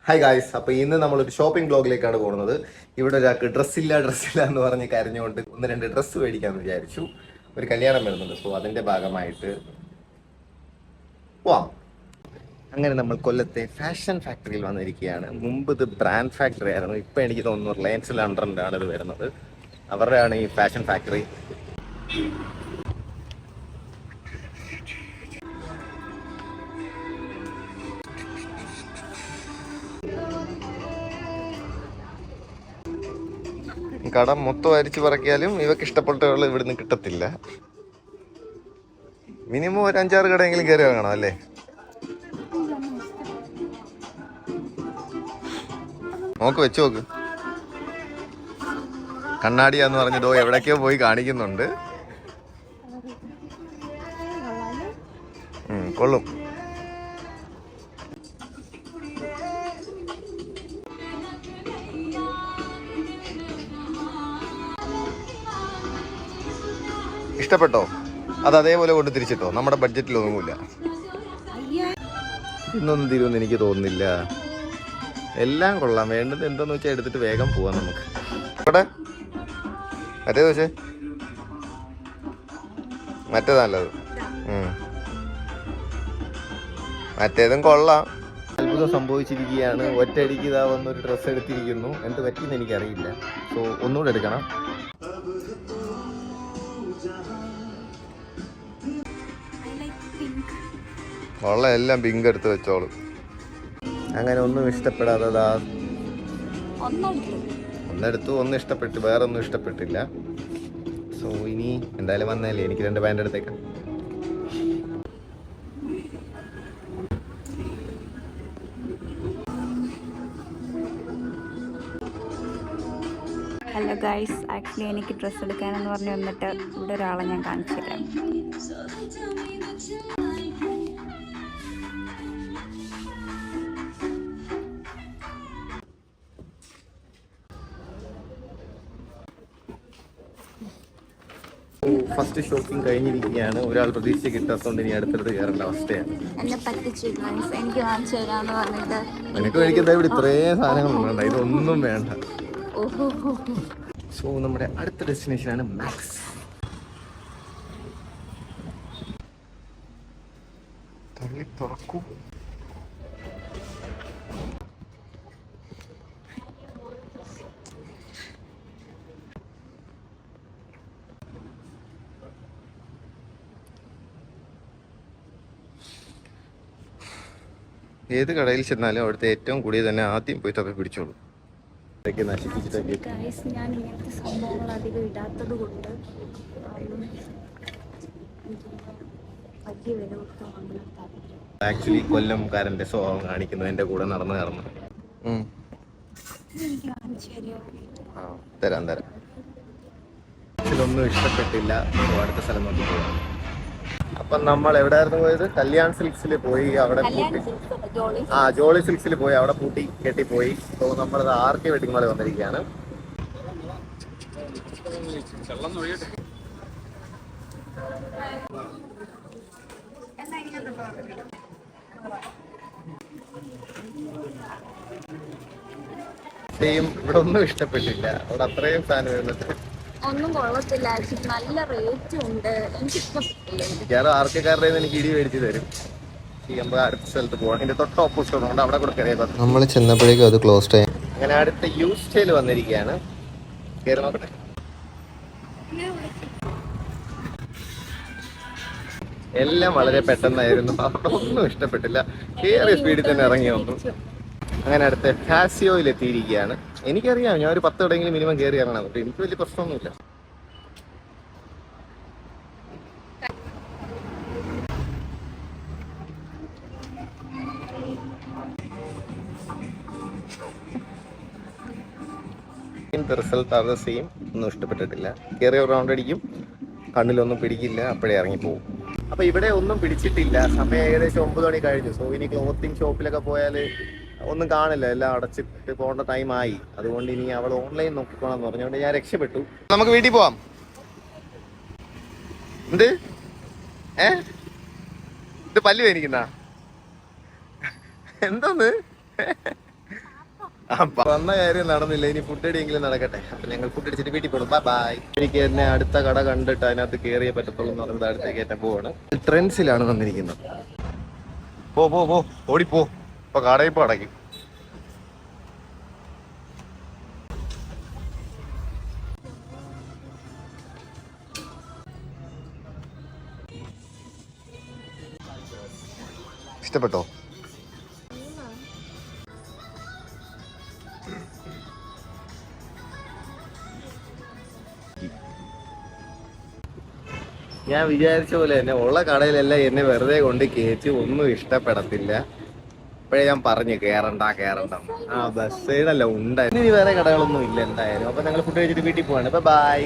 Hi guys, അപ്പോൾ ഇന്ന് നമ്മളൊരു ഷോപ്പിംഗ് ബ്ലോഗിലേക്കാണ് പോകുന്നത്. ഇവിടെ ഒരാൾക്ക് ഡ്രസ്സില്ല എന്ന് പറഞ്ഞ് കരഞ്ഞുകൊണ്ട് ഒന്ന് രണ്ട് ഡ്രസ്സ് മേടിക്കാമെന്ന് വിചാരിച്ചു. ഒരു കല്യാണം വരുന്നുണ്ട്, സോ അതിൻ്റെ ഭാഗമായിട്ട് പോവാം. അങ്ങനെ നമ്മൾ കൊല്ലത്തെ ഫാഷൻ ഫാക്ടറിയിൽ വന്നിരിക്കുകയാണ്. മുമ്പ് ഇത് ബ്രാൻഡ് ഫാക്ടറി ആയിരുന്നു. ഇപ്പം എനിക്ക് തോന്നുന്നു റിലയൻസിൽ അണ്ടറിലാണ് ഇത് വരുന്നത്. അവരുടെയാണ് ഈ ഫാഷൻ ഫാക്ടറി. കട മൊത്തം അരിച്ചു പറക്കിയാലും ഇവക്ക് ഇഷ്ടപ്പെട്ടവൾ ഇവിടുന്ന് കിട്ടത്തില്ല. മിനിമം ഒരു 5-6 കടയെങ്കിലും കയറി വാങ്ങണം അല്ലേ? നോക്ക് വെച്ച് നോക്ക്. കണ്ണാടിയാന്ന് പറഞ്ഞതോ എവിടേക്കോ പോയി കാണിക്കുന്നുണ്ട്. കൊള്ളും. ഇഷ്ടപ്പെട്ടോ? അത് അതേപോലെ കൊണ്ട് തിരിച്ചിട്ടോ. നമ്മുടെ ബഡ്ജറ്റിൽ ഒന്നുമില്ല. ഇന്നൊന്നും തീരുമെന്ന് എനിക്ക് തോന്നുന്നില്ല. എല്ലാം കൊള്ളാം. വേണ്ടത് എന്താന്ന് വെച്ചാൽ എടുത്തിട്ട് വേഗം പോവാം നമുക്ക്. ഇവിടെ മറ്റേത് വെച്ചേ, മറ്റേത് നല്ലത്. മറ്റേതും കൊള്ളാം. അത്ഭുതം സംഭവിച്ചിരിക്കുകയാണ്. ഒറ്റയടിക്ക് ഇതാ വന്നൊരു ഡ്രസ്സ് എടുത്തിരിക്കുന്നു. എന്ത് പറ്റിയെന്ന് എനിക്കറിയില്ല. സോ ഒന്നുകൂടെ എടുക്കണം. ഉള്ള എല്ലാം പിങ്ക് എടുത്ത് വെച്ചോളൂ. അങ്ങനെ ഒന്നും ഇഷ്ടപ്പെടാതെ ഒന്നെടുത്തു, ഒന്നും ഇഷ്ടപ്പെട്ടു, വേറെ ഒന്നും ഇഷ്ടപ്പെട്ടില്ല. സോ ഇനി എന്തായാലും വന്നല്ലേ, എനിക്ക് 2 പാൻ്റ് എടുത്തേക്കാം. ഹലോ ഗൈസ്, ആക്ച്വലി എനിക്ക് ഡ്രസ്സ് എടുക്കാനെന്ന് പറഞ്ഞ് വന്നിട്ട് ഇവിടെ ഒരാളെ ഞാൻ കാണിച്ചു തരാം. ഫസ്റ്റ് ഷോപ്പിംഗ് കഴിഞ്ഞിരിക്കുകയാണ്. ഒരാൾ പ്രതീക്ഷ കിട്ടാത്തതുകൊണ്ട് ഇനി അടുത്തടുത്ത് കയറേണ്ട അവസ്ഥയാണ്. എന്നെ പറ്റിച്ചു ഗൈസ്, എനിക്ക് കാണിച്ചു തരാമെന്ന് പറഞ്ഞിട്ട്. എനിക്ക് മേടിക്കുന്ന ഇവിടെ ഇത്രയും സാധനങ്ങളുണ്ട്, ഇതൊന്നും വേണ്ട. സോ നമ്മുടെ അടുത്ത ഡെസ്റ്റിനേഷനാണ് മാക്സ്. തള്ളി തുറക്കൂ. ഏത് കടയിൽ ചെന്നാലും അവിടുത്തെ ഏറ്റവും കൂടിയ തന്നെ ആദ്യം പോയി തപ്പി പിടിച്ചോളൂ. ഞാൻ ഇങ്ങനത്തെ സംഭവങ്ങൾ അധികം ഇടാത്തത് കൊണ്ട് വലിയ വില കൊടുത്ത് വാങ്ങാൻ. ആക്ച്വലി കൊല്ലംകാരന്റെ സ്വഭാവം കാണിക്കുന്നു. എന്റെ കൂടെ നടന്ന് തരാം. ഇതൊന്നും ഇഷ്ടപ്പെട്ടില്ല. അടുത്ത സ്ഥലം നോക്കി പോകാം. അപ്പം നമ്മൾ എവിടെയായിരുന്നു പോയത്? കല്യാൺ സിൽക്സിൽ പോയി. അവിടെ പൂട്ടി. ജോളി സിൽക്സിൽ പോയി. അവിടെ പൂട്ടി കെട്ടിപ്പോയി. അപ്പോൾ നമ്മളത് ആർക്കെ വെഡിങ് മാളിൽ വന്നിരിക്കുകയാണ്. ഇവിടെ ഒന്നും ഇഷ്ടപ്പെട്ടില്ല. അവിടെ അത്രയും ഫാൻ വരുന്നത് ഒന്നും കൊള്ളത്തില്ല. നല്ല റേറ്റ് ഉണ്ട്. എനിക്ക് ഇഷ്ടപ്പെട്ടില്ല. ആർക്കാരുടെ എനിക്ക് ഇടി മേടിച്ചു തരും. അടുത്ത സ്ഥലത്ത് പോകണം. ഇതിന്റെ തൊട്ട് ഓപ്പോസിറ്റ് ഉണ്ട്, അവിടെ കൂടെ കയറിയത്. നമ്മൾ ചെന്നപ്പോഴേക്കും അത് ക്ലോസ്ഡ് ആയി. അങ്ങനെ അടുത്ത യൂസ് സ്റ്റൈൽ വന്നിരിക്കുകയാണ്. കയറി നോക്കട്ടെ. എല്ലാം വളരെ പെട്ടെന്നായിരുന്നു. അവിടെ ഒന്നും ഇഷ്ടപ്പെട്ടില്ല. കയറിയ സ്പീഡിൽ തന്നെ ഇറങ്ങി വന്നു. അങ്ങനെ അടുത്ത ഫാസിയോയിൽ എത്തിയിരിക്കുകയാണ്. എനിക്കറിയാം, ഞാൻ ഒരു 10 കടയെങ്കിലും മിനിമം കയറി ഇറങ്ങണം. അപ്പോൾ എനിക്ക് വലിയ പ്രശ്നമൊന്നുമില്ല. Result are the same. ഒന്നും ഇഷ്ടപ്പെട്ടിട്ടില്ല. കയറിയ റൗണ്ട് അടിക്കും, കണ്ണിലൊന്നും പിടിക്കില്ല, അപ്പോഴേ ഇറങ്ങിപ്പോവും. അപ്പോൾ ഇവിടെ ഒന്നും പിടിച്ചിട്ടില്ല. സമയം ഏകദേശം 9 മണി കഴിഞ്ഞു. സോ ഇനി ക്ലോത്തിങ് ഷോപ്പിലൊക്കെ പോയാൽ ഒന്നും കാണില്ല, എല്ലാം അടച്ചിട്ട് പോകേണ്ട ടൈമായി. അതുകൊണ്ട് ഇനി അവൾ ഓൺലൈൻ നോക്കിക്കോളാം എന്ന് പറഞ്ഞുകൊണ്ട് ഞാൻ രക്ഷപ്പെട്ടു. നമുക്ക് വീട്ടിൽ പോവാം. എന്ത് ഇത് പല്ല് വേനിക്കുന്ന എന്തോന്ന്? അപ്പൊ വന്ന കാര്യം നടന്നില്ല, ഇനി ഫുഡ് അടിയെങ്കിലും നടക്കട്ടെ. അപ്പൊ ഞങ്ങൾ ഫുഡ് അടിച്ചിട്ട് വീട്ടിൽ പോകും. ബൈ. എനിക്ക് എന്നെ അടുത്ത കട കണ്ടിട്ട് അതിനകത്ത് കയറിയേ പറ്റത്തുള്ളൂ എന്ന് പറയുന്നത് അടുത്തേക്ക് എന്നെ പോവാണ്. ട്രെൻഡ്സിലാണ് വന്നിരിക്കുന്നത്. പോ പോ പോ ഓടിപ്പോ, ഇപ്പൊ കടയിൽ ഇപ്പൊ അടയ്ക്കും. ഇഷ്ടപ്പെട്ടോ? ഞാൻ വിചാരിച്ച പോലെ തന്നെ ഉള്ള കടയിലെല്ലാം എന്നെ വെറുതെ കൊണ്ട് കയറ്റി ഒന്നും ഇഷ്ടപ്പെടത്തില്ല. ഇപ്പോഴേ ഞാൻ പറഞ്ഞു കേറണ്ട. ആ ബസ് സൈഡല്ല ഉണ്ടായിരുന്നു. ഇനി വേറെ കടകളൊന്നും ഇല്ല എന്തായാലും. അപ്പൊ ഞങ്ങൾ ഫുഡ് കഴിച്ചിട്ട് വീട്ടിൽ പോവാണ്. ബൈ.